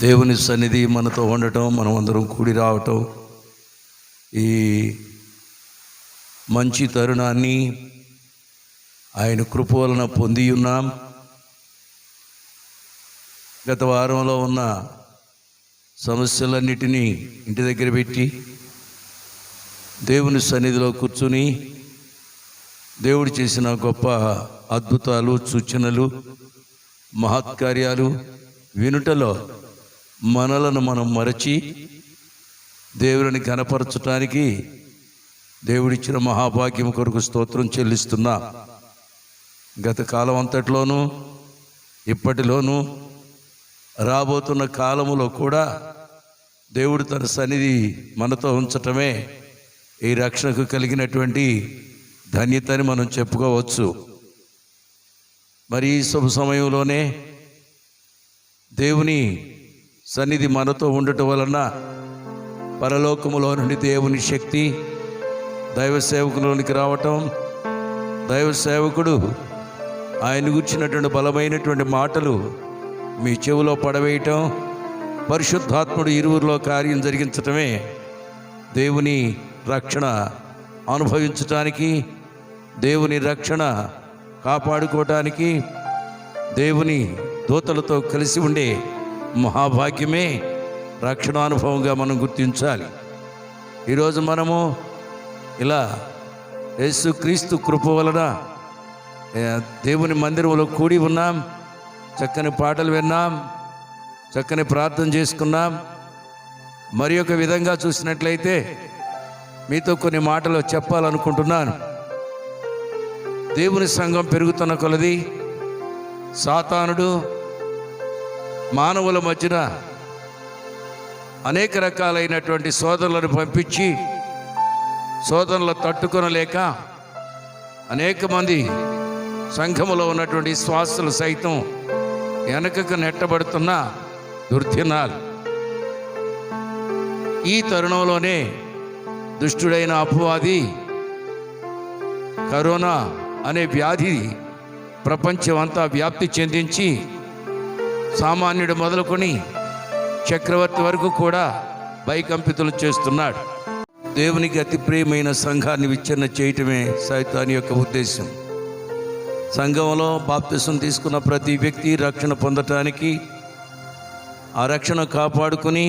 దేవుని సన్నిధి మనతో ఉండటం, మనం అందరం కూడి రావటం, ఈ మంచి తరుణాన్ని ఆయన కృప వలన పొంది ఉన్నాం. గత వారంలో ఉన్న సమస్యలన్నిటినీ ఇంటి దగ్గర పెట్టి దేవుని సన్నిధిలో కూర్చుని దేవుడు చేసిన గొప్ప అద్భుతాలు, సూచనలు, మహత్కార్యాలు వినుటలో మనలను మనం మరచి దేవుని ఘనపరచటానికి దేవుడిచ్చిన మహాభాగ్యం కొరకు స్తోత్రం చెల్లిస్తున్నా. గత కాలం అంతట్లోనూ ఇప్పటిలోనూ రాబోతున్న కాలములో కూడా దేవుడు తన సన్నిధి మనతో ఉంచటమే ఈ రక్షణకు కలిగినటువంటి ధన్యతని మనం చెప్పుకోవచ్చు. మరి ఈ శుభ సమయంలోనే దేవుని సన్నిధి మనతో ఉండటం వలన పరలోకములో నుండి దేవుని శక్తి దైవ సేవకులోనికి రావటం, దైవ సేవకుడు ఆయన గుర్చినటువంటి బలమైనటువంటి మాటలు మీ చెవిలో పడవేయటం, పరిశుద్ధాత్ముడు ఇరువురిలో కార్యం జరిగించటమే దేవుని రక్షణ అనుభవించటానికి, దేవుని రక్షణ కాపాడుకోవటానికి, దేవుని దూతలతో కలిసి ఉండే మహాభాగ్యమే రక్షణానుభవంగా మనం గుర్తించాలి. ఈరోజు మనము ఇలా యేసుక్రీస్తు కృప వలన దేవుని మందిరంలో కూడి ఉన్నాం, చక్కని పాటలు విన్నాం, చక్కని ప్రార్థన చేసుకున్నాం. మరి ఒక విధంగా చూసినట్లయితే మీతో కొన్ని మాటలు చెప్పాలనుకుంటున్నాను. దేవుని సంఘం పెరుగుతున్న కొలది సాతానుడు మానవుల మధ్యన అనేక రకాలైనటువంటి శోధనలను పంపించి శోధనలు తట్టుకొనలేక అనేక మంది సంఘములో ఉన్నటువంటి విశ్వాసులు సైతం వెనకకు నెట్టబడుతున్న దుర్దినాలు. ఈ తరుణంలోనే దుష్టుడైన అపవాది కరోనా అనే వ్యాధి ప్రపంచం అంతా వ్యాప్తి చెందించి సామాన్యుడు మొదలుకొని చక్రవర్తి వరకు కూడా భయకంపితులు చేస్తున్నాడు. దేవునికి అతి ప్రియమైన సంఘాన్ని విచ్ఛిన్న చేయటమే సైతాని యొక్క ఉద్దేశం. సంఘంలో బాప్తిసం తీసుకున్న ప్రతి వ్యక్తి రక్షణ పొందటానికి, ఆ రక్షణ కాపాడుకుని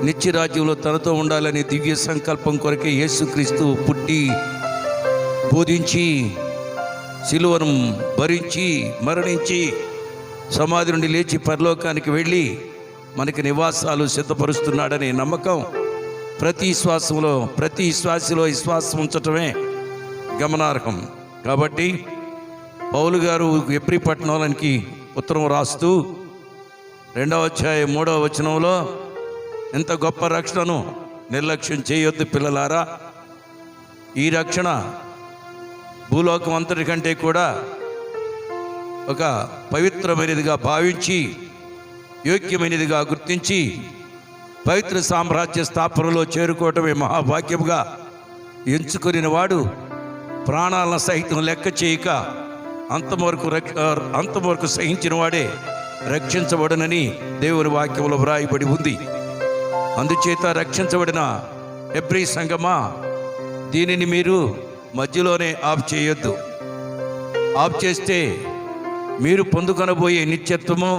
నిత్యరాజ్యంలో తనతో ఉండాలనే దివ్య సంకల్పం కొరకే యేసుక్రీస్తు పుట్టి, బోధించి, సిలువను భరించి, మరణించి, సమాధి నుండి లేచి పరలోకానికి వెళ్ళి మనకి నివాసాలు సిద్ధపరుస్తున్నాడనే నమ్మకం ప్రతి శ్వాసంలో, ప్రతి శ్వాసలో విశ్వాసం ఉంచటమే గమనార్హం. కాబట్టి పౌలు గారు ఎబ్రీ పట్టణానికి ఉత్తరం రాస్తూ 2వ అధ్యాయం 3వ వచనంలో, ఎంత గొప్ప రక్షణను నిర్లక్ష్యం చేయొద్దు పిల్లలారా, ఈ రక్షణ భూలోకం అంతటి కంటే కూడా ఒక పవిత్రమైనదిగా భావించి, యోగ్యమైనదిగా గుర్తించి పవిత్ర సామ్రాజ్య స్థాపనలో చేరుకోవటమే మహాభాగ్యముగా ఎంచుకుని వాడు ప్రాణాలను సహితం లెక్క చేయక అంతవరకు సహించిన వాడే రక్షించబడనని దేవుని వాక్యంలో వ్రాయబడి ఉంది. అందుచేత రక్షించబడిన ఎబ్రీ సంఘమా, దీనిని మీరు మధ్యలోనే ఆఫ్ చేయొద్దు. ఆఫ్ చేస్తే మీరు పొందుకొనబోయే నిత్యత్వము,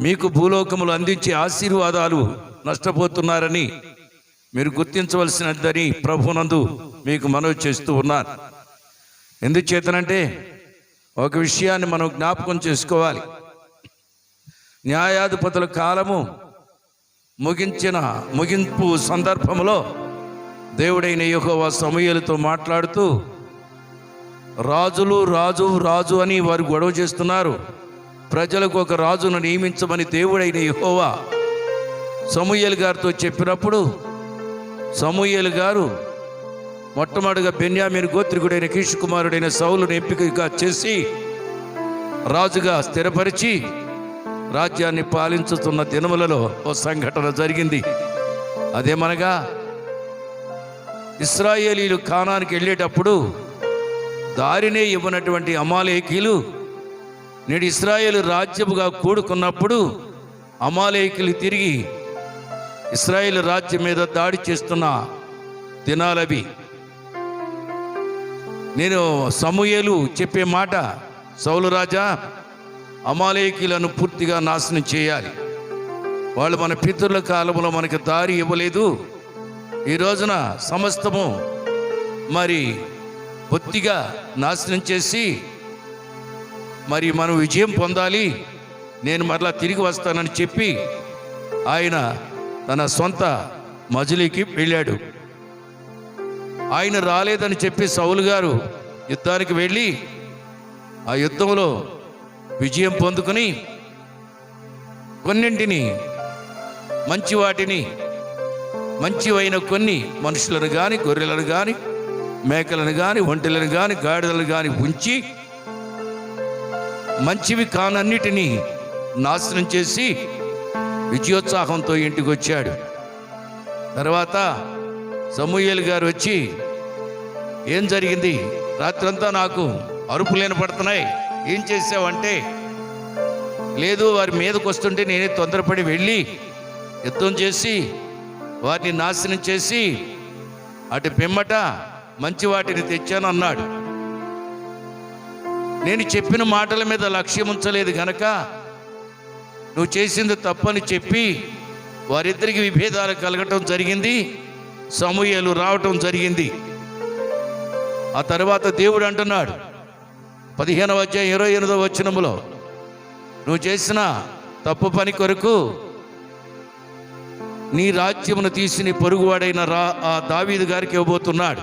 మీకు భూలోకములు అందించే ఆశీర్వాదాలు నష్టపోతున్నారని మీరు గుర్తించవలసినదని ప్రభునందు మీకు మనవి చేస్తూ ఉన్నాను. ఎందుచేతనంటే ఒక విషయాన్ని మనం జ్ఞాపకం చేసుకోవాలి. న్యాయాధిపతుల కాలము ముగింపు సందర్భంలో దేవుడైన యెహోవా సమూయేలుతో మాట్లాడుతూ, రాజులు రాజు రాజు అని వారు గొడవ చేస్తున్నారు, ప్రజలకు ఒక రాజును నియమించమని దేవుడైన యెహోవా సమూయేలు గారితో చెప్పినప్పుడు, సమూయేలు గారు మొట్టమొదటిగా బెన్యామీను గోత్రికుడైన కీషు కుమారుడైన సౌలును ఎంపికగా చేసి రాజుగా స్థిరపరిచి రాజ్యాన్ని పాలించుతున్న దినములలో ఓ సంఘటన జరిగింది. అదేమనగా, ఇశ్రాయేలీలు కానానికి వెళ్ళేటప్పుడు దారినే ఇవ్వనటువంటి అమాలేకీలు నేడు ఇశ్రాయేలు రాజ్యముగా కూడుకున్నప్పుడు అమాలేకులు తిరిగి ఇశ్రాయేలు రాజ్యం మీద దాడి చేస్తున్న దినాలవి. నేను సమూయేలు చెప్పే మాట, సౌలు రాజా, అమాలేకీలను పూర్తిగా నాశనం చేయాలి. వాళ్ళు మన పితరుల కాలంలో మనకి దారి ఇవ్వలేదు. ఈ రోజున సమస్తము మరి బొత్తిగా నాశనం చేసి మరి మనం విజయం పొందాలి, నేను మరలా తిరిగి వస్తానని చెప్పి ఆయన తన సొంత మజిలీకి వెళ్ళాడు. ఆయన రాలేదని చెప్పి సౌలు గారు యుద్ధానికి వెళ్ళి ఆ యుద్ధంలో విజయం పొందుకొని కొన్నింటిని, మంచి వాటిని, మంచివైన కొన్ని మనుషులను కానీ, గొర్రెలను కానీ, మేకలను కానీ, ఒంటెలను కానీ, గాడిదలను కానీ ఉంచి మంచివి కానన్నిటినీ నాశనం చేసి విజయోత్సాహంతో ఇంటికి వచ్చాడు. తర్వాత సమూయేలు గారు వచ్చి, ఏం జరిగింది, రాత్రంతా నాకు అరుపులు వినపడుతున్నాయి, ఏం చేసావంటే, లేదు వారి మీదకి వస్తుంటే నేనే తొందరపడి వెళ్ళి యుద్ధం చేసి వాటిని నాశనం చేసి అటు పిమ్మట మంచి వాటిని తెచ్చాను అన్నాడు. నేను చెప్పిన మాటల మీద లక్ష్యం ఉంచలేదు గనక నువ్వు చేసింది తప్పని చెప్పి వారిద్దరికి విభేదాలు కలగటం జరిగింది. సమూయేలు రావటం జరిగింది. ఆ తర్వాత దేవుడు అంటున్నాడు 15వ అధ్యాయం 28వ వచనములో, నువ్వు చేసిన తప్పు పని కొరకు నీ రాజ్యమును తీసి నీ పొరుగువాడైన ఆ దావీదు గారికి ఇవ్వబోతున్నాడు.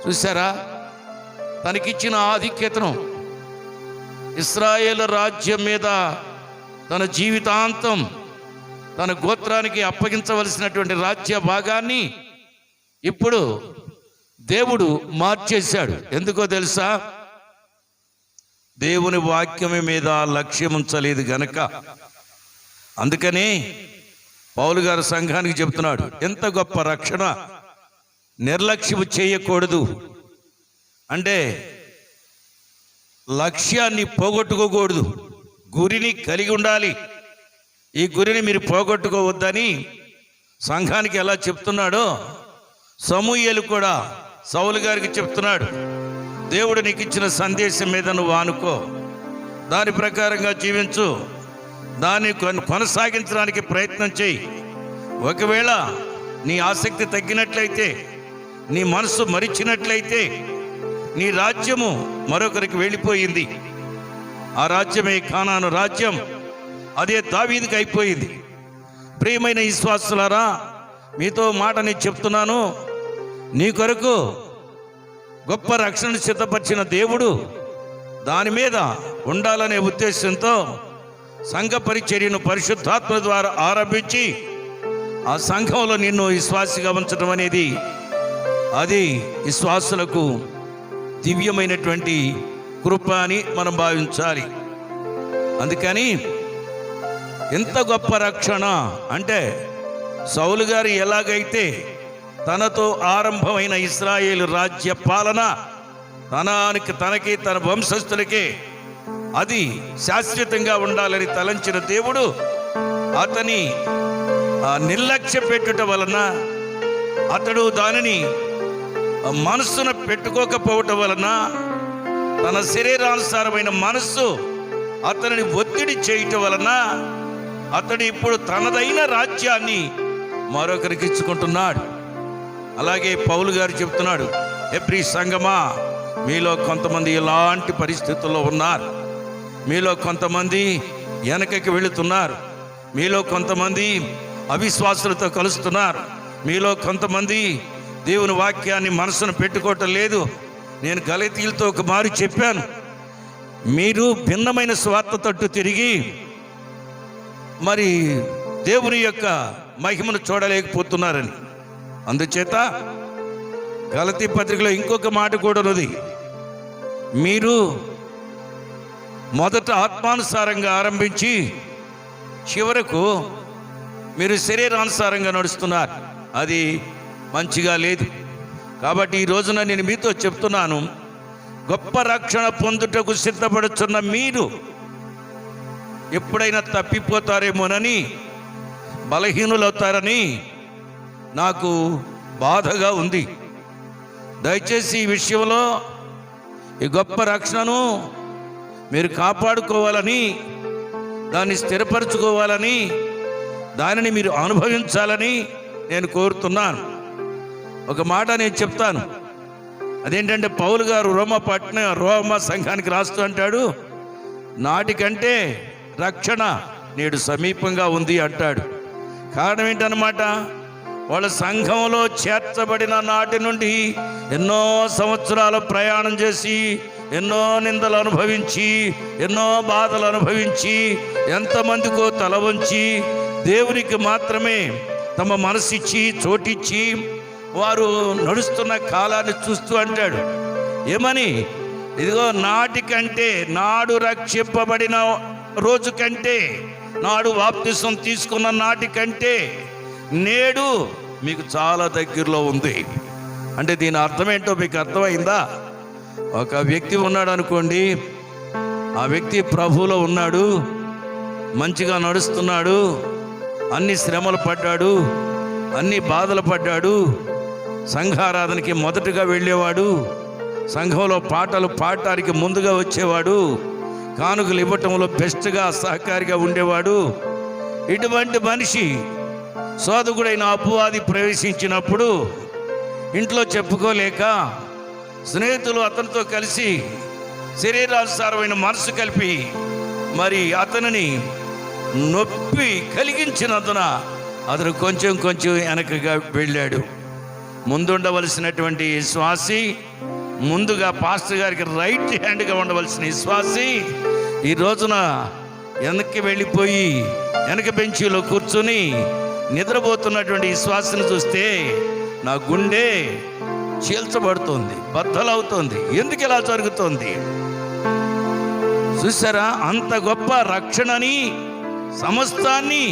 చూసారా, తనకిచ్చిన ఆధిక్యతను, ఇశ్రాయేలు రాజ్యం మీద తన జీవితాంతం తన గోత్రానికి అప్పగించవలసినటువంటి రాజ్య భాగాన్ని ఇప్పుడు దేవుడు మార్చేశాడు. ఎందుకో తెలుసా? దేవుని వాక్యం మీద లక్ష్యం ఉంచలేదు గనక. అందుకని పౌలు గారు సంఘానికి చెప్తున్నాడు, ఎంత గొప్ప రక్షణ నిర్లక్ష్యం చేయకూడదు. అంటే లక్ష్యాన్ని పోగొట్టుకోకూడదు, గురిని కలిగి ఉండాలి. ఈ గురిని మీరు పోగొట్టుకోవద్దని సంఘానికి ఎలా చెప్తున్నాడో సమూయేలు కూడా సౌలు గారికి చెప్తున్నాడు. దేవుడు నీకు ఇచ్చిన సందేశం మీద నువ్వు ఆనుకో, దాని ప్రకారంగా జీవించు, దాన్ని కొనసాగించడానికి ప్రయత్నం చేయి. ఒకవేళ నీ ఆసక్తి తగ్గినట్లయితే, నీ మనసు మరిచినట్లయితే, నీ రాజ్యము మరొకరికి వెళ్ళిపోయింది. ఆ రాజ్యమే కానాను రాజ్యం, అదే దావీదుకి అయిపోయింది. ప్రియమైన విశ్వాసులారా, మీతో మాట నేను చెప్తున్నాను, నీ కొరకు గొప్ప రక్షణ సిద్ధపరిచిన దేవుడు దాని మీద ఉండాలనే ఉద్దేశంతో సంఘ పరిచర్యను పరిశుద్ధాత్మ ద్వారా ఆరంభించి ఆ సంఘంలో నిన్ను విశ్వాసిగా ఉంచడం అనేది అది విశ్వాసులకు దివ్యమైనటువంటి కృప అని మనం భావించాలి. అందుకని ఎంత గొప్ప రక్షణ అంటే, సౌలు గారు ఎలాగైతే తనతో ఆరంభమైన ఇశ్రాయేలు రాజ్య పాలన తనకి తన వంశస్థులకే అది శాశ్వతంగా ఉండాలని తలంచిన దేవుడు అతని నిర్లక్ష్య పెట్టుట వలన, అతడు దానిని మనస్సున పెట్టుకోకపోవటం వలన, తన శరీరానుసారమైన మనస్సు అతనిని ఒత్తిడి చేయటం వలన అతడు ఇప్పుడు తనదైన రాజ్యాన్ని మరొకరికి ఇచ్చుకుంటున్నాడు. అలాగే పౌలు గారు చెప్తున్నాడు, హెబ్రీ సంఘమా, మీలో కొంతమంది ఇలాంటి పరిస్థితుల్లో ఉన్నారు, మీలో కొంతమంది వెనకకి వెళుతున్నారు, మీలో కొంతమంది అవిశ్వాసులతో కలుస్తున్నారు, మీలో కొంతమంది దేవుని వాక్యాన్ని మనసును పెట్టుకోవటం లేదు. నేను గలతీయులతో ఒక మారు చెప్పాను, మీరు భిన్నమైన స్వార్థ తట్టు తిరిగి మరి దేవుని యొక్క మహిమను చూడలేకపోతున్నారని. అందుచేత గలతీ పత్రికలో ఇంకొక మాట కూడా ఉన్నది, మీరు మొదట ఆత్మానుసారంగా ఆరంభించి చివరకు మీరు శరీరానుసారంగా నడుస్తున్నారు, అది మంచిగా లేదు. కాబట్టి ఈ రోజున నేను మీతో చెప్తున్నాను, గొప్ప రక్షణ పొందుటకు సిద్ధపడుతున్న మీరు ఎప్పుడైనా తప్పిపోతారేమోనని, బలహీనులవుతారని నాకు బాధగా ఉంది. దయచేసి ఈ విషయంలో ఈ గొప్ప రక్షణను మీరు కాపాడుకోవాలని, దాన్ని స్థిరపరచుకోవాలని, దానిని మీరు అనుభవించాలని నేను కోరుతున్నాను. ఒక మాట నేను చెప్తాను. అదేంటంటే పౌలు గారు రోమా సంఘానికి రాస్తూ అంటాడు, నాటికంటే రక్షణ నేడు సమీపంగా ఉంది అంటాడు. కారణం ఏంటన్నమాట, వాళ్ళ సంఘంలో చేర్చబడిన నాటి నుండి ఎన్నో సంవత్సరాలు ప్రయాణం చేసి, ఎన్నో నిందలు అనుభవించి, ఎన్నో బాధలు అనుభవించి, ఎంతమందికో తల వంచి దేవునికి మాత్రమే తమ మనసిచ్చి చోటిచ్చి వారు నడుస్తున్న కాలాన్ని చూస్తూ అంటాడు ఏమని, ఇదిగో నాటికంటే, నాడు రక్షింపబడిన రోజు కంటే, నాడు బాప్తిసం తీసుకున్న నాటి కంటే నేడు మీకు చాలా దగ్గరలో ఉంది. అంటే దీని అర్థం ఏంటో మీకు అర్థమైందా? ఒక వ్యక్తి ఉన్నాడు అనుకోండి, ఆ వ్యక్తి ప్రభువులో ఉన్నాడు, మంచిగా నడుస్తున్నాడు, అన్ని శ్రమలు పడ్డాడు, అన్ని బాధలు పడ్డాడు, సంఘారాధనకి మొదటగా వెళ్ళేవాడు, సంఘంలో పాటలు పాడటానికి ముందుగా వచ్చేవాడు, కానుకలు ఇవ్వటంలో బెస్ట్గా సహకారిగా ఉండేవాడు. ఇటువంటి మనిషి సోదకుడైన అపవాది ప్రవేశించినప్పుడు ఇంట్లో చెప్పుకోలేక స్నేహితులు అతనితో కలిసి శరీరానుసారమైన మనసు కలిపి మరి అతనిని నొప్పి కలిగించినందున అతను కొంచెం వెనకగా వెళ్ళాడు. ముందుండవలసినటువంటి విశ్వాసి, ముందుగా పాస్టర్ గారికి రైట్ హ్యాండ్గా ఉండవలసిన విశ్వాసి ఈ రోజున వెనక్కి వెళ్ళిపోయి వెనక బెంచీలో కూర్చొని నిద్రపోతున్నటువంటి విశ్వాసిని చూస్తే నా గుండె చీల్చబడుతుంది, బద్దలవుతుంది. ఎందుకు ఇలా జరుగుతుంది చూసారా? అంత గొప్ప రక్షణని, సమస్తాన్ని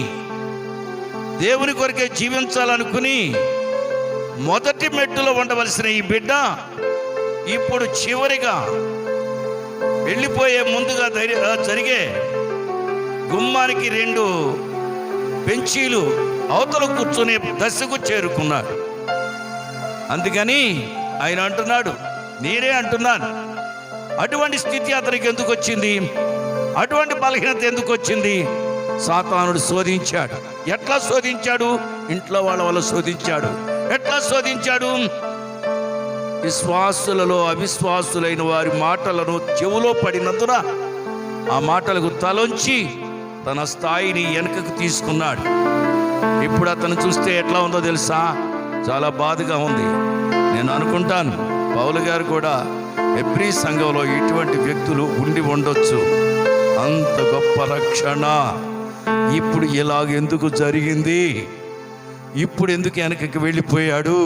దేవుని కొరకే జీవించాలనుకుని మొదటి మెట్టులో ఉండవలసిన ఈ బిడ్డ ఇప్పుడు చివరిగా వెళ్ళిపోయే ముందుగా జరిగే గుమ్మానికి 2 బెంచీలు అవతల కూర్చునే దశకు చేరుకున్నాడు. అందుకని ఆయన అంటున్నాడు, నేనే అంటున్నాను, అటువంటి స్థితి అతనికి ఎందుకు వచ్చింది? అటువంటి బలహీనత ఎందుకు వచ్చింది? సాతానుడు శోధించాడు. ఎట్లా శోధించాడు? ఇంట్లో వాళ్ళ వల్ల శోధించాడు. ఎట్లా శోధించాడు? విశ్వాసులలో అవిశ్వాసులైన వారి మాటలను చెవులో పడినందున ఆ మాటలకు తలొంచి తన స్థాయిని వెనుకకు తీసుకున్నాడు. ఇప్పుడు అతను చూస్తే ఎట్లా ఉందో తెలుసా? చాలా బాధగా ఉంది. నేను అనుకుంటాను పౌలు గారు కూడా ఎవ్రీ సంఘంలో ఇటువంటి వ్యక్తులు ఉండి ఉండొచ్చు. అంత గొప్ప రక్షణ ఇప్పుడు ఇలాగెందుకు జరిగింది? ఇప్పుడు ఎందుకు వెనకకి వెళ్ళిపోయాడు?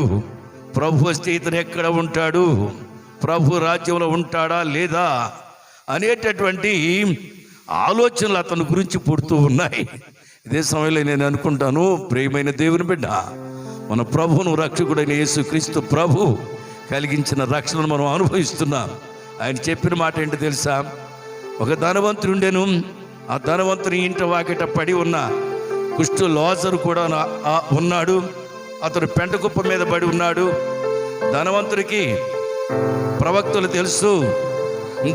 ప్రభు వస్తే ఇతను ఎక్కడ ఉంటాడు? ప్రభు రాజ్యంలో ఉంటాడా లేదా అనేటటువంటి ఆలోచనలు అతని గురించి పుడుతూ ఉన్నాయి. ఇదే సమయంలో నేను అనుకుంటాను, ప్రియమైన దేవుని బిడ్డ, మన ప్రభువును రక్షకుడైన యేసుక్రీస్తు ప్రభు కలిగించిన రక్షణను మనం అనుభవిస్తున్నాం. ఆయన చెప్పిన మాట ఏంటో తెలుసా? ఒక ధనవంతుడుండెను, ఆ ధనవంతుని ఇంట వాకిట పడి ఉన్న కుష్టు లాజరు కూడా ఉన్నాడు. అతడు పెంట కుప్ప మీద పడి ఉన్నాడు. ధనవంతుడికి ప్రవక్తలు తెలుసు,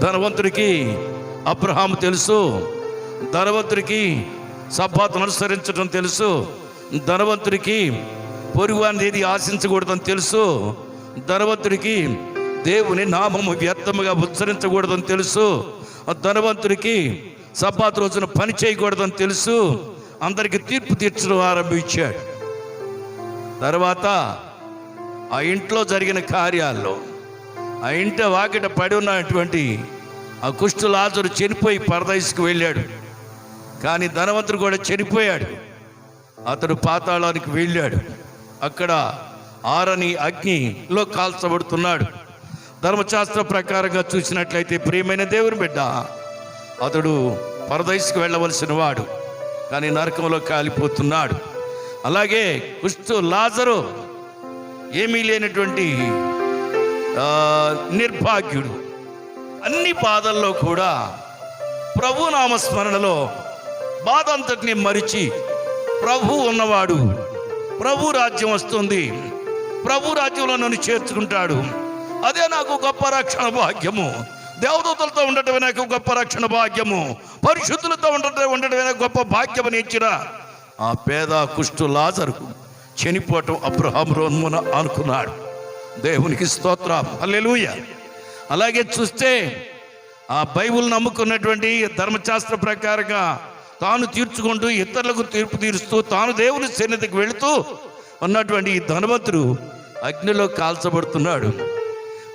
ధనవంతుడికి అబ్రహాము తెలుసు, ధనవంతుడికి సబ్బాతును అనుసరించడం తెలుసు, ధనవంతుడికి పొరుగువాని ఏది ఆశించకూడదని తెలుసు, ధనవంతుడికి దేవుని నామము వ్యర్థముగా ఉచ్చరించకూడదని తెలుసు, ధనవంతుడికి సబ్బాతు రోజున పని చేయకూడదని తెలుసు. అందరికీ తీర్పు తీర్చడం ఆరంభించాడు. తర్వాత ఆ ఇంట్లో జరిగిన కార్యాల్లో ఆ ఇంట వాకిట పడి ఉన్నటువంటి ఆ కుష్టు లాజరు చనిపోయి పరదైసుకు వెళ్ళాడు. కానీ ధనవంతుడు కూడా చనిపోయాడు. అతడు పాతాళానికి వెళ్ళాడు. అక్కడ ఆరని అగ్నిలో కాల్చబడుతున్నాడు. ధర్మశాస్త్ర ప్రకారంగా చూసినట్లయితే ప్రియమైన దేవుని బిడ్డ, అతడు పరదైసుకు వెళ్ళవలసిన వాడు, కానీ నరకంలో కాలిపోతున్నాడు. అలాగే కుష్టు లాజరు ఏమీ లేనటువంటి నిర్భాగ్యుడు. అన్ని బాధల్లో కూడా ప్రభు నామస్మరణలో బాధ అంతటిని మరిచి ప్రభు ఉన్నవాడు, ప్రభు రాజ్యం వస్తుంది, ప్రభు రాజ్యంలో నన్ను చేర్చుకుంటాడు. అదే నాకు గొప్ప రక్షణ భాగ్యము. దేవదూతలతో ఉండటమే నాకు గొప్ప రక్షణ భాగ్యము. పరిశుద్ధులతో ఉండటమే నాకు గొప్ప భాగ్యమని ఇచ్చిన ఆ పేద కుష్టు లాజరు చనిపోవటం అబ్రహామున అనుకున్నాడు. దేవునికి స్తోత్రం, హల్లెలూయా. అలాగే చూస్తే ఆ బైబిల్ నమ్ముకున్నటువంటి ధర్మశాస్త్ర ప్రకారంగా తాను తీర్చుకుంటూ ఇతరులకు తీర్పు తీరుస్తూ తాను దేవుని సన్నిధికి వెళుతూ ఉన్నటువంటి ఈ ధనవంతుడు అగ్నిలో కాల్చబడుతున్నాడు.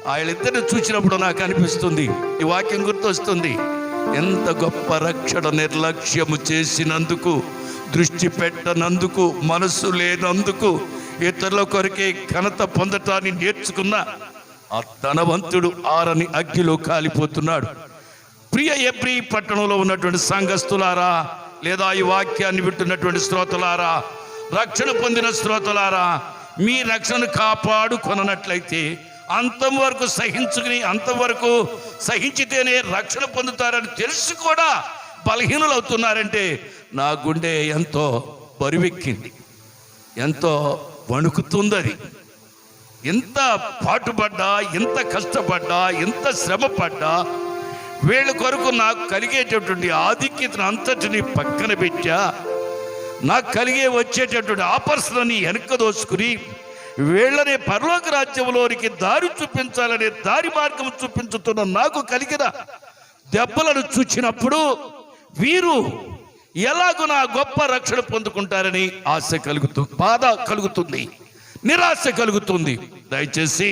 వాళ్ళిద్దరిని చూసినప్పుడు నాకు అనిపిస్తుంది, ఈ వాక్యం గుర్తొస్తుంది, ఎంత గొప్ప రక్షణ నిర్లక్ష్యము చేసినందుకు, దృష్టి పెట్టనందుకు, మనసు లేనందుకు, ఇతరుల కొరకే ఘనత పొందటాన్ని నేర్చుకున్న ఆ ధనవంతుడు ఆరని అగ్నిలో కాలిపోతున్నాడు. ప్రియ ఎబ్రీ పట్టణంలో ఉన్నటువంటి సంఘస్థులారా, లేదా ఈ వాక్యాన్ని వింటున్నటువంటి శ్రోతలారా, రక్షణ పొందిన శ్రోతలారా, మీ రక్షణ కాపాడుకొనట్లయితే అంతవరకు సహించుకుని, అంతవరకు సహించితేనే రక్షణ పొందుతారని తెలిసి కూడా బలహీనులు అవుతున్నారంటే నా గుండె ఎంతో బరువెక్కింది, ఎంతో వణుకుతుంది. అది ఎంత పాటుపడ్డా, ఎంత కష్టపడ్డా, ఎంత శ్రమపడ్డా వీళ్ళ కొరకు నాకు కలిగేటటువంటి ఆధిక్యతను అంతటిని పక్కన పెట్టా, నాకు కలిగే వచ్చేటటువంటి ఆపర్సనని వెనక దోసుకుని వీళ్ళని పరలోక రాజ్యంలోనికి దారి చూపించాలనే దారి మార్గం చూపించుతున్న నాకు కలిగిన దెబ్బలను చూచినప్పుడు వీరు ఎలాగో నా గొప్ప రక్షణ పొందుకుంటారని ఆశ కలుగుతుంది, బాధ కలుగుతుంది, నిరాశ కలుగుతుంది. దయచేసి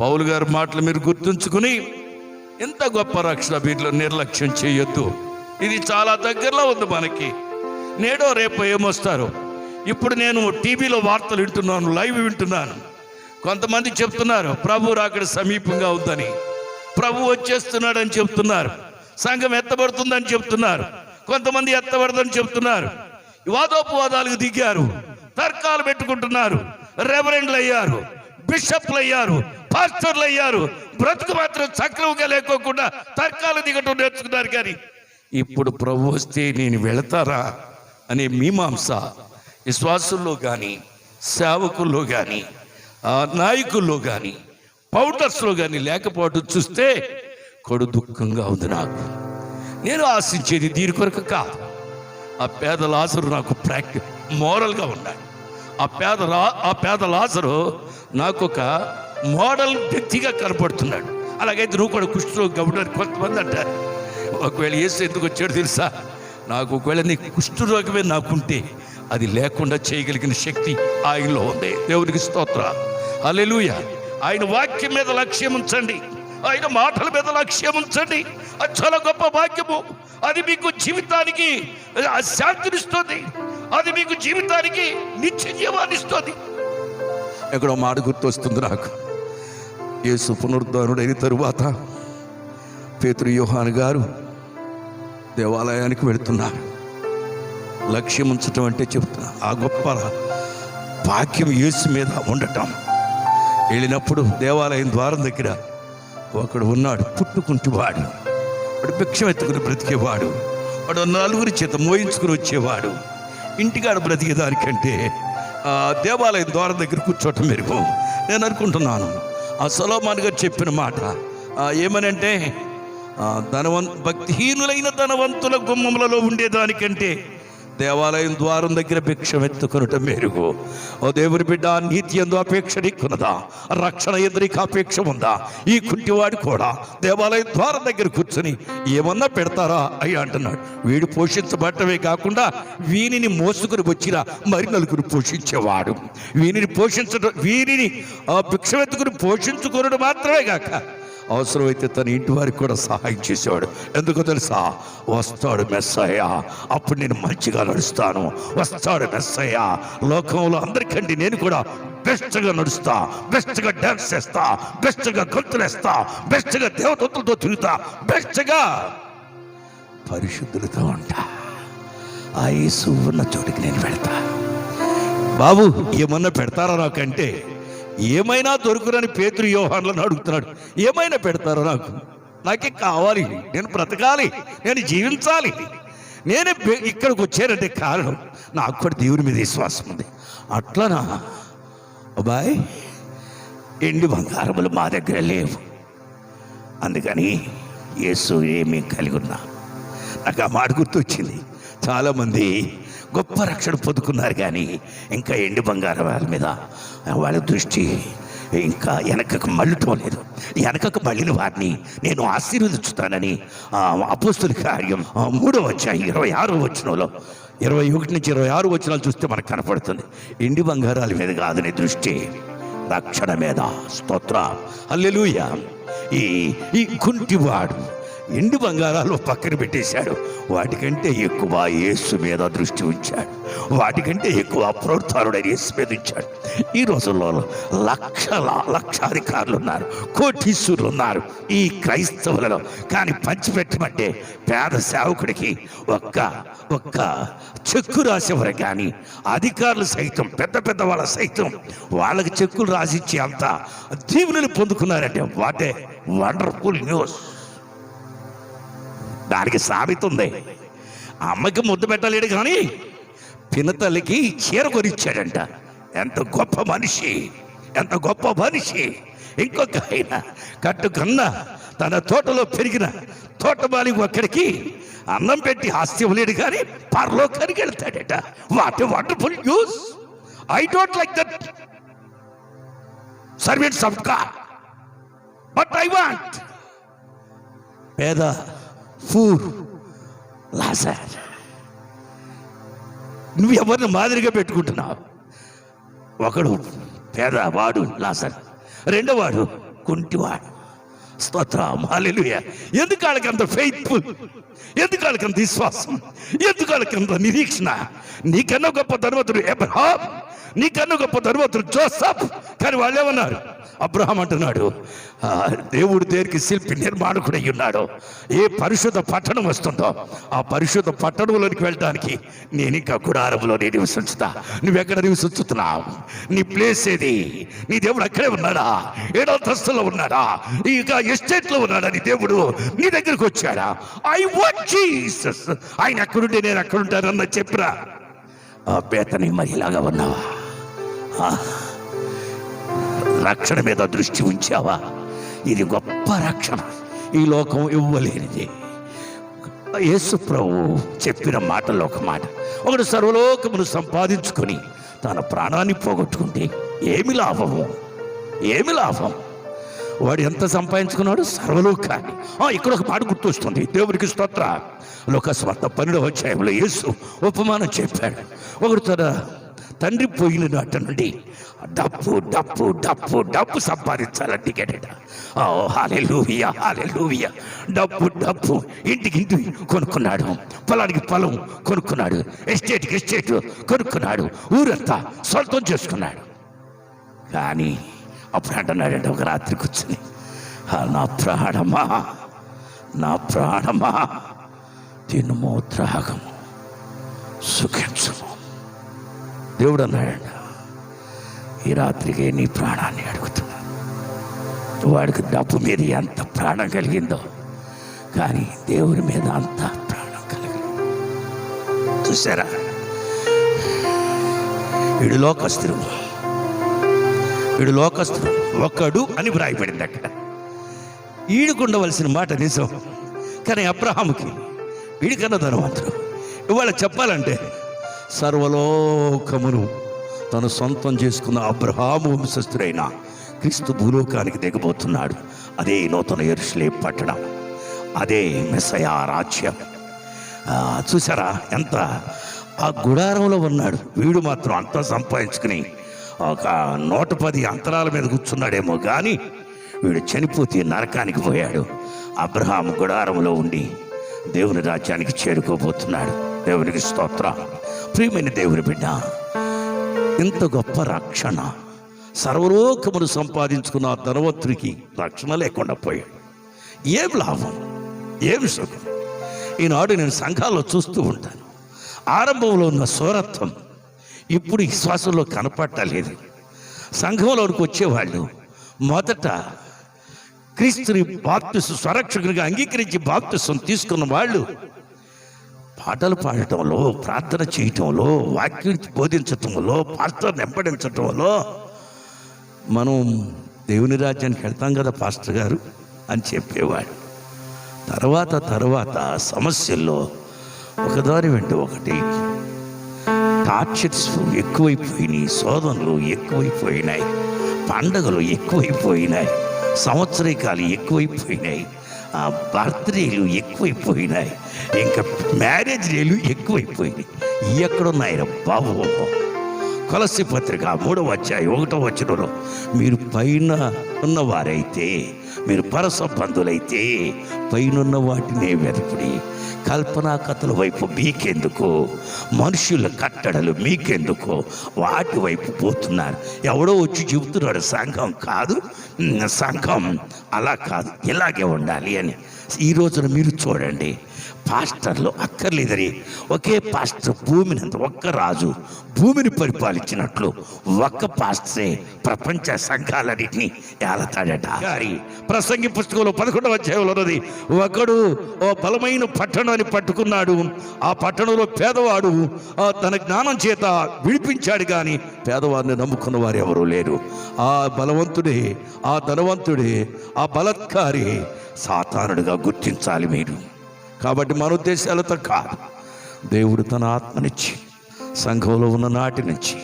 పౌలు గారి మాటలు మీరు గుర్తుంచుకుని ఎంత గొప్ప రక్షణ వీటిలో నిర్లక్ష్యం చేయొద్దు. ఇది చాలా దగ్గరలో ఉంది మనకి. నేడో రేపు ఏమొస్తారు. ఇప్పుడు నేను టీవీలో వార్తలు వింటున్నాను, లైవ్ వింటున్నాను. కొంతమంది చెప్తున్నారు ప్రభు రాకడ సమీపంగా ఉందని, ప్రభు వచ్చేస్తున్నాడని చెప్తున్నారు, సంఘం ఎత్తబడుతుందని చెప్తున్నారు, కొంతమంది ఎత్తబడదని చెప్తున్నారు. వాదోపవాదాలకు దిగారు, తర్కాలు పెట్టుకుంటున్నారు, రెవరెండ్లు అయ్యారు, బిషప్లు అయ్యారు, పాస్టర్లు అయ్యారు. బ్రతుకు మాత్రం సక్రమంగా లేకోకుండా తర్కాలు దిగటం నేర్చుకున్నారు. కానీ ఇప్పుడు ప్రభు వస్తే నేను వెళతారా అనే మీమాంస విశ్వాసుల్లో కానీ, సేవకుల్లో కానీ, నాయకుల్లో కానీ, పౌటర్స్లో కానీ లేకపోవడం చూస్తే కొడు దుఃఖంగా ఉంది నాకు. నేను ఆశించేది దీని కొరకు కాదు. ఆ పేద లాజరు నాకు మోరల్గా ఉన్నాడు. ఆ పేద లాజరు నాకు ఒక మోడల్ వ్యక్తిగా కనపడుతున్నాడు. అలాగైతే నువ్వు కూడా కుష్ఠరోగి కాబట్టి కొంతమంది అంటారు, ఒకవేళ యేసు ఎందుకు వచ్చాడు తెలుసా, నాకు ఒకవేళ నీ కుష్ఠరోగమే నాకుంటే అది లేకుండా చేయగలిగిన శక్తి ఆయనలో ఉంది. దేవునికి స్తోత్ర, హల్లెలూయా. ఆయన వాక్యం మీద లక్ష్యం ఉంచండి, ఆయన మాటల మీద లక్ష్యం ఉంచండి. అది చాలా గొప్ప వాక్యము. అది మీకు జీవితానికి శాంతినిస్తుంది, అది మీకు జీవితానికి నిత్య జీవాన్ని ఇస్తుంది. ఎక్కడో మాట గుర్తొస్తుంది నాకు. యేసు పునరుద్ధానుడైన తరువాత పేతురు యోహాను గారు దేవాలయానికి వెళుతున్నారు. లక్ష్యం ఉంచటం అంటే చెప్తున్నా, ఆ గొప్ప భాగ్యం యేసు మీద ఉండటం. వెళ్ళినప్పుడు దేవాలయం ద్వారం దగ్గర ఒకడు ఉన్నాడు, పుట్టుకుంటేవాడు, వాడు భిక్షం ఎత్తుకుని బ్రతికేవాడు, వాడు నలుగురి చేత మోయించుకుని వచ్చేవాడు. ఇంటికాడ బ్రతికేదానికంటే దేవాలయం ద్వారం దగ్గర కూర్చోవటం మెరుగు. నేను అనుకుంటున్నాను ఆ సొలొమోను గారు చెప్పిన మాట ఏమనంటే, భక్తిహీనులైన ధనవంతుల గుమ్మములలో ఉండేదానికంటే దేవాలయం ద్వారం దగ్గర భిక్షం ఎత్తుకొనటం మెరుగు. ఓ దేవుని బిడ్డ, నీతి యందు అపేక్ష నీకున్నదా? రక్షణ యందు నీకు అపేక్ష ఉందా? ఈ కుంటివాడు కూడా దేవాలయం ద్వారం దగ్గర కూర్చొని ఏమన్నా పెడతారా అయ్యా అంటున్నాడు. వీడు పోషించబడటమే కాకుండా వీనిని మోసుకుని వచ్చిన మరి నలుగురు పోషించేవాడు. వీనిని భిక్షం ఎత్తుకుని పోషించుకున్నాడు మాత్రమే కాక అవసరమైతే తన ఇంటి వారికి కూడా సహాయం చేసేవాడు. ఎందుకో తెలుసా? వస్తాడు మెస్సయ్య, అప్పుడు నేను మంచిగా నడుస్తాను. వస్తాడు మెస్సయ్య, లోకంలో అందరికంటే నేను కూడా బెస్ట్గా నడుస్తా, బెస్ట్గా డాన్స్ చేస్తా, బెస్ట్గా గొంతులేస్తా, బెస్ట్గా దేవదూతలతో తిరుగుతా, బెస్ట్గా పరిశుద్ధులతో ఉంటా. ఆ యేసు ఉన్న చోటికి నేను పెడతా. బాబు ఏమన్నా పెడతారా నాకంటే? ఏమైనా దొరుకునని పేతురు యోహానులను అడుగుతున్నాడు. ఏమైనా పెడతారో నాకు? నాకే కావాలి, నేను బ్రతకాలి, నేను జీవించాలి. నేనే ఇక్కడికి వచ్చానంటే కారణం నాకు కూడా దేవుని మీద విశ్వాసం ఉంది. అట్లనా అబ్బాయి, ఎండి బంగారములు మా దగ్గర లేవు, అందుకని యేసు ఏమీ కలిగి ఉన్నా. నాకు ఆ మాట గుర్తొచ్చింది. చాలామంది గొప్ప రక్షణ పొందుకున్నారు, కానీ ఇంకా ఎండి బంగారం వాళ్ళ మీద వాళ్ళ దృష్టి ఇంకా వెనకకు మళ్ళటం లేదు. వెనకకు మళ్ళిన వారిని నేను ఆశీర్వదించుతానని అపోస్తుల కార్యం 3వ అధ్యాయం 26వ వచనంలో 21 నుంచి 26 వచనాలు చూస్తే మనకు కనపడుతుంది. ఎండి బంగారాల మీద కాదు నీ దృష్టి, రక్షణ మీద. స్తోత్ర, హల్లెలూయా. ఈ కుంటివాడు ఎండి బంగారాలు పక్కన పెట్టేశాడు. వాటికంటే ఎక్కువ యేసు మీద దృష్టి ఉంచాడు. వాటికంటే ఎక్కువ ప్రోత్సాహుడైన యేసు మీద ఉంచాడు. ఈ రోజుల్లో లక్షాధికారులు ఉన్నారు, కోటీశ్వరులు ఉన్నారు ఈ క్రైస్తవులలో. కానీ పంచిపెట్టమంటే పేద సేవకుడికి ఒక్క చెక్కు రాసేవారు. కానీ అధికారులు సైతం, పెద్ద వాళ్ళ సైతం వాళ్ళకి చెక్కులు రాసిచ్చి అంత దీవెనలు పొందుకున్నారంటే వాటే వండర్ఫుల్ న్యూస్. దానికి సామెత ఉంది. అమ్మకి ముద్దు పెట్టలేడు కానీ పినతల్లికి చీర కొనిచ్చాడంట. ఎంత గొప్ప మనిషి, ఎంత గొప్ప మనిషి. ఇంకొక ఆయన కట్టుకన్నా తన తోటలో పెరిగిన తోటమాలి ఒక్కడికి అన్నం పెట్టి హాస్యం లేడు కానీ పరలోకానికి వెళ్తాడట. What wonderful news. I don't like that servants of God, but I want పేద ఫూర్ లాజర్. నువ్వు ఎవరిని మాదిరిగా పెట్టుకుంటున్నావు? ఒకడు పేదవాడు లాజర్, రెండోవాడు కుంటివాడు. స్తోత్రం, హల్లెలూయా. ఎందుకు వాళ్ళకంత ఫెయిత్ఫుల్, ఎందుకు వాళ్ళకంత విశ్వాసం, ఎందుకు వాళ్ళకంత నిరీక్షణ? నీకన్నా గొప్ప ధనవంతుడు అబ్రహాం, నీకన్నా గొప్ప ధనవంతుడు జోసెఫ్. కానీ వాళ్ళు ఏమన్నారు? అబ్రహాం అంటున్నాడు, దేవుడు దేనికి శిల్పి నిర్మాణకుడై ఉన్నాడో, ఏ పరిశుద్ధ పట్టణం వస్తుందో ఆ పరిశుద్ధ పట్టణంలోనికి వెళ్ళడానికి నేను ఇంకా గుడారంలో నేను నివసించుతా. నువ్వెక్కడ నివసించుతున్నావు? నీ ప్లేస్ ఏది? నీ దేవుడు అక్కడే ఉన్నాడా? 7వ అంతస్తులో ఉన్నాడా? ఇక ఎస్టేట్లో ఉన్నాడా? నీ దేవుడు నీ దగ్గరికి వచ్చాడా? I want Jesus. ఆయన ఎక్కడుంటే నేను అక్కడుంటానన్న చెప్పరా? బేతని మహిళగా ఉన్నావా? రక్షణ మీద దృష్టి ఉంచావా? ఇది గొప్ప రక్షణ, ఈ లోకం ఇవ్వలేనిది. యేసు ప్రభువు చెప్పిన మాటల్లో ఒక మాట, ఒకడు సర్వలోకమును సంపాదించుకొని తన ప్రాణాన్ని పోగొట్టుకుంటే ఏమి లాభము? ఏమి లాభం? వాడు ఎంత సంపాదించుకున్నాడు? సర్వలోకాన్ని. ఇక్కడ ఒక మాట గుర్తొస్తుంది, దేవునికి స్తోత్ర. లోకస్వార్త 12వ అధ్యాయంలో యేసు ఉపమానం చెప్పాడు. ఒకడు తన తండ్రి పోయిన నాటి నుండి డబ్బు డబ్బు డబ్బు డబ్బు సంపాదించాలని గెడట. హల్లెలూయా, హల్లెలూయా. డబ్బు డబ్బు, ఇంటికి ఇంటి కొనుక్కున్నాడు, పొలానికి పొలం కొనుక్కున్నాడు, ఎస్టేట్కి ఎస్టేట్ కొనుక్కున్నాడు, ఊరంతా సొంతం చేసుకున్నాడు. కానీ అప్పుడు అంటున్నాడంటే ఒక రాత్రి కూర్చుని, నా ప్రాణమా, నా ప్రాణమా, తినుమో త్రాగము సుఖించుము. దేవుడు అన్నాడంట, ఈ రాత్రికి నీ ప్రాణాన్ని అడుగుతున్నా. వాడికి డబ్బు మీద ఎంత ప్రాణం కలిగిందో, కానీ దేవుని మీద అంత ప్రాణం కలిగింది. చూసారా? వీడు లోకస్తుడు, వీడు లోకస్తుడు ఒకడు అని వ్రాయబడింది అక్కడ. వీడికి ఉండవలసిన మాట నిజం, కానీ అబ్రహాముకి వీడికన్నా ధనవంతుడు. ఇవాళ చెప్పాలంటే సర్వలోకమును తను సొంతం చేసుకున్న అబ్రహాము వంశస్థుడైన క్రీస్తు భూలోకానికి దిగబోతున్నాడు. అదే నూతన యెరూషలేము పట్టణం, అదే మెస్సయా రాజ్యం. చూసారా ఎంత ఆ గుడారంలో ఉన్నాడు. వీడు మాత్రం అంతా సంపాదించుకుని ఒక 110 అంతరాల మీద కూర్చున్నాడేమో, కానీ వీడు చనిపోతే నరకానికి పోయాడు. అబ్రహాము గుడారంలో ఉండి దేవుని రాజ్యానికి చేరుకోబోతున్నాడు. దేవునికి స్తోత్రం. ప్రియమైన దేవుని బిడ్డ, ఇంత గొప్ప రక్షణ, సర్వలోకమును సంపాదించుకున్న ధనవంతుడికి రక్షణ లేకుండా పోయాడు. ఏం లాభం, ఏమి సుఖం? ఈనాడు నేను సంఘాల్లో చూస్తూ ఉంటాను, ఆరంభంలో ఉన్న సోరత్వం ఇప్పుడు విశ్వాసంలో కనపట్టలేదు. సంఘంలోనికి వచ్చేవాళ్ళు మొదట క్రీస్తుని బాప్తిసం స్వరక్షకునిగా అంగీకరించి బాప్తిసం తీసుకున్న వాళ్ళు పాటలు పాడటంలో, ప్రార్థన చేయటంలో, వాక్యం బోధించటంలో, పాస్టర్ వెంబడించటంలో మనం దేవుని రాజ్యానికి వెళ్తాం కదా పాస్టర్ గారు అని చెప్పేవాడు. తర్వాత సమస్యల్లో ఒకదాని వెంట ఒకటి టార్చర్స్ ఎక్కువైపోయినాయి, శోధనలు ఎక్కువైపోయినాయి, పండగలు ఎక్కువైపోయినాయి, సంవత్సరికాలు ఎక్కువైపోయినాయి, బర్త్డేలు ఎక్కువైపోయినాయి, ఇంకా మ్యారేజ్ డేలు ఎక్కువైపోయినాయి. ఎక్కడున్నాయి బాబు? కొలస్సీ పత్రిక 3వ అధ్యాయం 1వ వచనంలో మీరు పైన ఉన్నవారైతే, మీరు పరసంబంధులైతే పైనున్న వాటినే వెతుకుడి, కల్పనా కథల వైపు మీకెందుకు, మనుషుల కట్టడలు మీకెందుకు, వాటి వైపు పోతున్నారు. ఎవడో వచ్చి చెబుతున్నాడు సంఘం కాదు, సంఘం అలా కాదు, ఇలాగే ఉండాలి అని. ఈ రోజున మీరు చూడండి, పాస్టర్లు అక్కర్లేదని ఒకే పాస్టర్ భూమిని అంత, ఒక్క రాజు భూమిని పరిపాలించినట్లు ఒక్క పాస్టరే ప్రపంచ సంఘాలన్నింటినీ ఏలతాడట. ప్రసంగి పుస్తకంలో 11వ అధ్యాయంలో ఉన్నది, ఒకడు ఓ బలమైన పట్టణాన్ని పట్టుకున్నాడు, ఆ పట్టణంలో పేదవాడు తన జ్ఞానం చేత విడిపించాడు, కానీ పేదవారిని నమ్ముకున్న వారు ఎవరూ లేరు. ఆ బలవంతుడే, ఆ ధనవంతుడే, ఆ బలత్కారి సాతానుడిగా గుర్తించాలి మీరు. కాబట్టి మన ఉద్దేశాలతో కాదు, దేవుడు తన ఆత్మనిచ్చి సంఘంలో ఉన్న నాటి నుంచి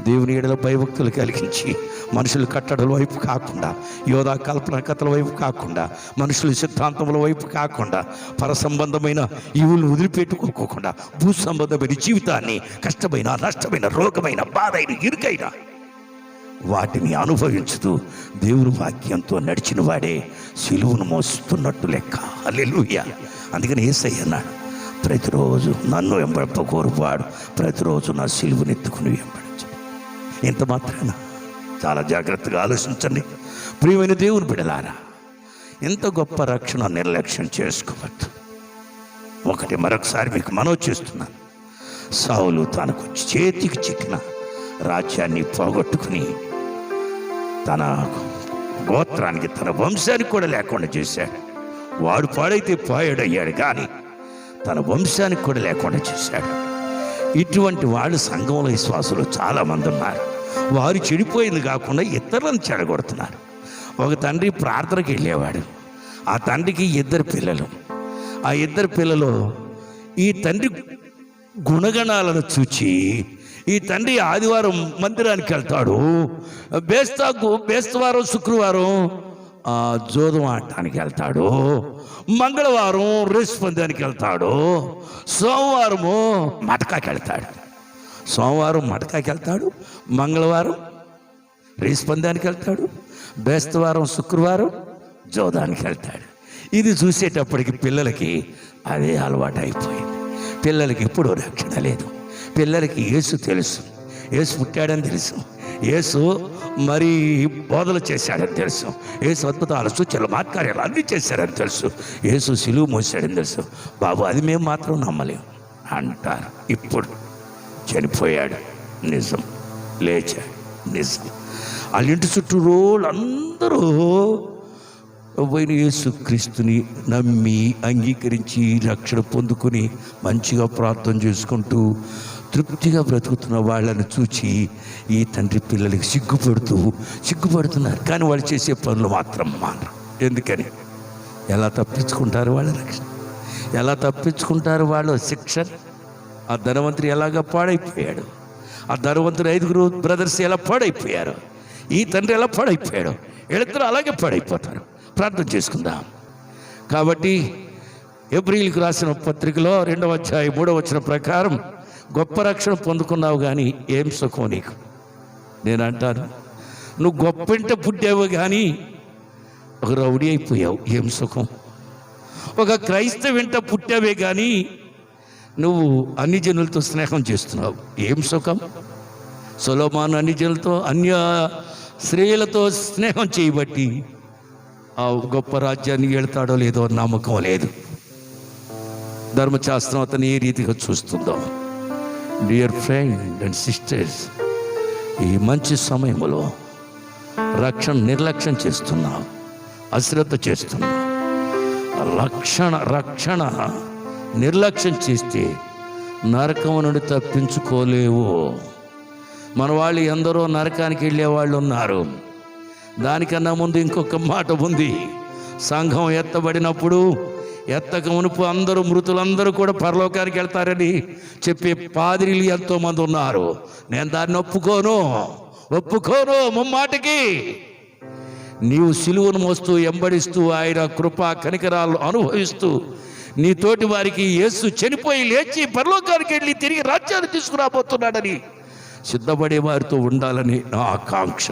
దేవుని ఎడల భయభక్తులు కలిగించి, మనుషుల కట్టడల వైపు కాకుండా, యోధా కల్పన కథల వైపు కాకుండా, మనుషుల సిద్ధాంతముల వైపు కాకుండా, పరసంబంధమైన ఇవులు వదిలిపెట్టుకోకుండా, భూ సంబంధమైన జీవితాన్ని కష్టమైన, నష్టమైన, రోగమైన, బాధైన, ఇరుకైన వాటిని అనుభవించుతూ దేవుని వాక్యంతో నడిచిన వాడే సిలువను మోస్తున్నట్టు లెక్క. హల్లెలూయా. అందుకని యేసయ్య అన్నాడు, ప్రతిరోజు నన్ను వెంబడింపకోరువాడు ప్రతిరోజు నా సిలువను ఎత్తుకుని వెంబడించు. ఇంత మాత్రాన చాలా జాగ్రత్తగా ఆలోచించండి ప్రియమైన దేవుని బిడ్డలారా. ఎంత గొప్ప రక్షణ నిర్లక్ష్యం చేసుకోవద్దు. ఒకటి మరొకసారి మీకు మనవి చేస్తున్నాను, సౌలు తనకు చేతికి చిక్కిన రాజ్యాన్ని పోగొట్టుకుని తన గోత్రానికి, తన వంశానికి కూడా లేకుండా చేశాడు. వాడు పాడైతే పాయుడయ్యాడు, కానీ తన వంశానికి కూడా లేకుండా చేశాడు. ఇటువంటి వాళ్ళు సంఘంలో విశ్వాసులు చాలామంది ఉన్నారు. వారు చెడిపోయింది కాకుండా ఇతరులను చెడగొడుతున్నారు. ఒక తండ్రి ప్రార్థనకి వెళ్ళేవాడు. ఆ తండ్రికి 2 పిల్లలు. ఆ 2 పిల్లలు ఈ తండ్రి గుణగణాలను చూచి, ఈ తండ్రి ఆదివారం మందిరానికి వెళ్తాడు, బేస్తవారం శుక్రవారం జోదం ఆడటానికి వెళ్తాడు, మంగళవారం రేసు పందానికి వెళ్తాడు, సోమవారము మటకాకి వెళ్తాడు. సోమవారం మటకాకి వెళ్తాడు, మంగళవారం రేసు పందానికి వెళ్తాడు, బేస్తవారం శుక్రవారం జోదానికి వెళ్తాడు. ఇది చూసేటప్పటికి పిల్లలకి అదే అలవాటు అయిపోయింది. పిల్లలకి ఎప్పుడూ రక్షణ లేదు. పిల్లలకి యేసు తెలుసు, యేసు పుట్టాడని తెలుసు, యేసు మరి బోధలు చేశాడని తెలుసు, యేసు అద్భుతాలు, సూచనలు, మాత్కార్యాలు అన్నీ చేశాడని తెలుసు, యేసు సిలువ మోసాడని తెలుసు. బాబు అది మేము మాత్రం నమ్మలేము అంటారు. ఇప్పుడు చనిపోయాడు నిజం, లేచాడు నిజం. వాళ్ళ ఇంటి చుట్టూ రోజులందరూ పోయిన యేసుక్రీస్తుని నమ్మి అంగీకరించి రక్షణ పొందుకొని మంచిగా ప్రార్థన చేసుకుంటూ తృప్తిగా బ్రతుకుతున్న వాళ్ళని చూచి ఈ తండ్రి పిల్లలకి సిగ్గుపడుతున్నారు. కానీ వాళ్ళు చేసే పనులు మాత్రం మానరు. ఎందుకని? ఎలా తప్పించుకుంటారు వాళ్ళ రక్షణ, ఎలా తప్పించుకుంటారు వాళ్ళ శిక్ష. ఆ ధనవంతుడు ఎలాగా పాడైపోయాడు, ఆ ధనవంతుడు 5 బ్రదర్స్ ఎలా పాడైపోయారు, ఈ తండ్రి ఎలా పాడైపోయాడు, వీళ్ళిద్దరూ అలాగే పాడైపోతారు. ప్రార్థన చేసుకుందాం. కాబట్టి ఎబ్రీయులకు రాసిన పత్రికలో 2వ అధ్యాయం 3వ వచనం ప్రకారం గొప్ప రక్షణ పొందుకున్నావు, కానీ ఏం సుఖం నీకు? నేను అంటాను, నువ్వు గొప్ప ఇంట పుట్టావు కానీ ఒక రౌడీ అయిపోయావు, ఏం సుఖం? ఒక క్రైస్తవ ఇంట పుట్టావే కానీ నువ్వు అన్ని జనులతో స్నేహం చేస్తున్నావు, ఏం సుఖం? సొలొమోను అన్ని జనులతో, అన్య స్త్రీలతో స్నేహం చేయబట్టి ఆ గొప్ప రాజ్యాన్ని వెళ్తాడో లేదో నమ్మకం లేదు. ధర్మశాస్త్రం అతను ఏ రీతిగా చూస్తుందో. డియర్ ఫ్రెండ్ అండ్ సిస్టర్స్, ఈ మంచి సమయంలో రక్షణ నిర్లక్ష్యం చేస్తున్నావు, అశ్రద్ధ చేస్తున్నావు. రక్షణ నిర్లక్ష్యం చేస్తే నరకం నుండి తప్పించుకోలేవు. మన వాళ్ళు ఎందరో నరకానికి వెళ్ళే వాళ్ళు ఉన్నారు. దానికన్నా ముందు ఇంకొక మాట ఉంది. సంఘం ఎత్తబడినప్పుడు ఎత్తక మునుపు అందరూ మృతులందరూ కూడా పరలోకానికి వెళ్తారని చెప్పే పాదిరీలు ఎంతోమంది ఉన్నారు. నేను దాన్ని ఒప్పుకోను ముమ్మాటికి. నీవు సిలువను మోస్తూ ఎంబడిస్తూ ఆయన కృపా కనికరాలు అనుభవిస్తూ నీ తోటి వారికి యేసు చనిపోయి లేచి పరలోకానికి వెళ్ళి తిరిగి రాజ్యాన్ని తీసుకురాబోతున్నాడని సిద్ధపడే వారితో ఉండాలని నా ఆకాంక్ష.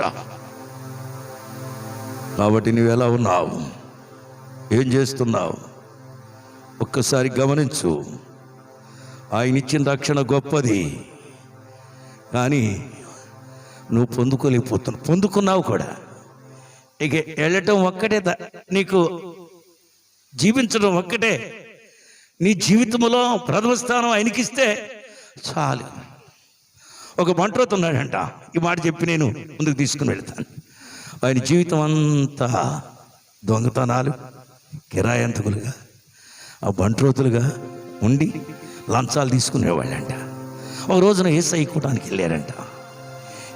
కాబట్టి నువ్వు ఎలా ఉన్నావు, ఏం చేస్తున్నావు ఒక్కసారి గమనించు. ఆయన ఇచ్చిన రక్షణ గొప్పది, కానీ నువ్వు పొందుకున్నావు కూడా. ఇక వెళ్ళటం ఒక్కటే, నీకు జీవించడం ఒక్కటే. నీ జీవితంలో ప్రథమ స్థానం ఆయనకిస్తే చాలు. ఒక బంట్రోతు ఉన్నాడంట, ఈ మాట చెప్పి నేను ముందుకు తీసుకుని వెళ్తాను. ఆయన జీవితం అంతా దొంగతనాలు, కిరాయంతకులుగా, ఆ బంట్రోతులుగా ఉండి లంచాలు తీసుకునేవాళ్ళంట. ఒక రోజున యేసయ్య కూటానికి వెళ్ళారంట.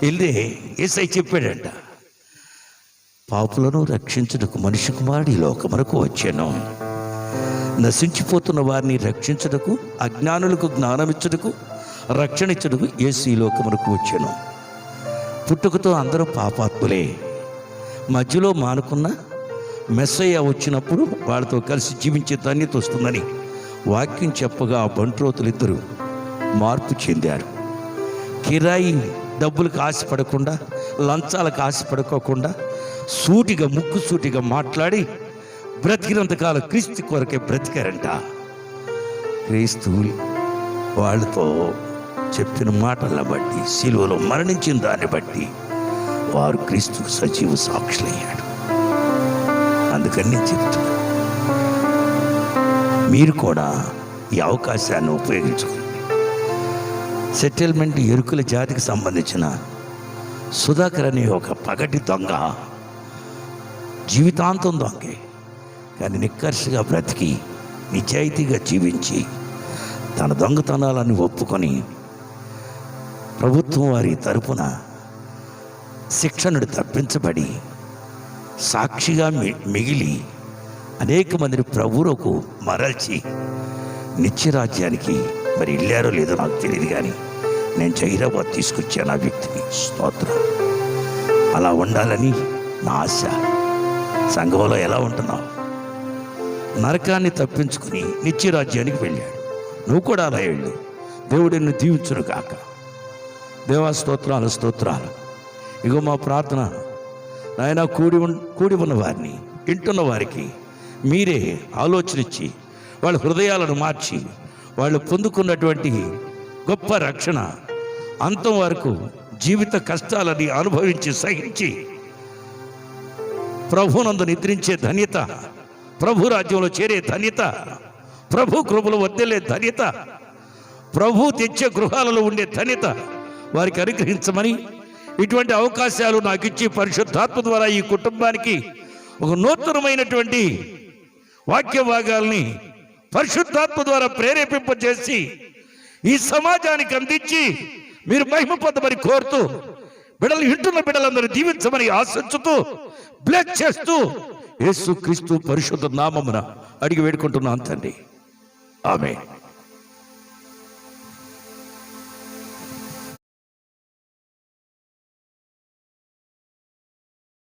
వెళ్ళి యేసయ్య చెప్పాడంట, పాపులను రక్షించుటకు మనిషి కుమారుడు ఈ లోకమునకు వచ్చాను. నశించిపోతున్న వారిని రక్షించుటకు, అజ్ఞానులకు జ్ఞానమిచ్చుటకు, రక్షణ ఇచ్చుటకు యేసు ఈ లోకమునకు వచ్చాను. పుట్టుకతో అందరూ పాపాత్ములే. మధ్యలో మానుకున్న మెస్సయ్య వచ్చినప్పుడు వాళ్ళతో కలిసి జీవించే ధన్యత వస్తుందని వాక్యం చెప్పగా ఆ బంట్రోతులిద్దరూ మార్పు చెందారు. కిరాయి డబ్బులకు ఆశపడకుండా, లంచాలకు ఆశపడుకోకుండా ముక్కుసూటిగా మాట్లాడి బ్రతికినంతకాలం క్రీస్తు కొరకే బ్రతికారంట. క్రీస్తు వాళ్ళతో చెప్పిన మాటలను బట్టి, సిలువలో మరణించిన దాన్ని బట్టి వారు క్రీస్తుకు సజీవ సాక్షులయ్యాడు. అందుకని నేను చెప్తున్నా, మీరు కూడా ఈ అవకాశాన్ని ఉపయోగించుకోండి. సెటిల్మెంట్ ఎరుకుల జాతికి సంబంధించిన సుధాకర్ అనే ఒక పగటి దొంగ, జీవితాంతం దొంగే, కానీ నిక్కర్షగా బ్రతికి నిజాయితీగా జీవించి తన దొంగతనాలను ఒప్పుకొని ప్రభుత్వం వారి తరపున శిక్షణుడు తప్పించబడి సాక్షిగా మిగిలి అనేక మందిని ప్రభువుకు మరల్చి నిత్యరాజ్యానికి మరి వెళ్ళారో లేదో నాకు తెలియదు, కానీ నేను హైదరాబాద్ తీసుకొచ్చాను ఆ వ్యక్తిని. స్తోత్రం. అలా ఉండాలని నా ఆశ. సంఘంలో ఎలా ఉంటున్నావు? నరకాన్ని తప్పించుకుని నిత్యరాజ్యానికి వెళ్ళాడు. నువ్వు కూడా అలా వెళ్ళు. దేవుడు నిన్ను దీవించును కాక. దేవా స్తోత్రాలు. ఇగో మా ప్రార్థన నాయన, కూడి ఉన్న వారిని, వింటున్న వారికి మీరే ఆలోచన ఇచ్చి వాళ్ళ హృదయాలను మార్చి వాళ్ళు పొందుకున్నటువంటి గొప్ప రక్షణ అంతం వరకు జీవిత కష్టాలని అనుభవించి సహించి ప్రభునందు నిద్రించే ధన్యత, ప్రభు రాజ్యంలో చేరే ధన్యత, ప్రభు కృపలు వర్ధిల్లే ధన్యత, ప్రభు తెచ్చే గృహాలలో ఉండే ధన్యత వారికి అనుగ్రహించమని, ఇటువంటి అవకాశాలు నాకు ఇచ్చి పరిశుద్ధాత్మ ద్వారా ఈ కుటుంబానికి ఒక నూతనమైనటువంటి వాక్య భాగాల్ని పరిశుద్ధాత్మ ద్వారా ప్రేరేపింపజేసి ఈ సమాజానికి అందించి మీరు మహిమ పొందమని కోరుతూ, బిడ్డలు వింటున్న బిడ్డలందరూ దీవించమని ఆశించుతూ, బ్లెస్ చేస్తూ యేసుక్రీస్తు పరిశుద్ధ నామమున అడిగి వేడుకుంటున్నాను తండ్రి. ఆమేన్.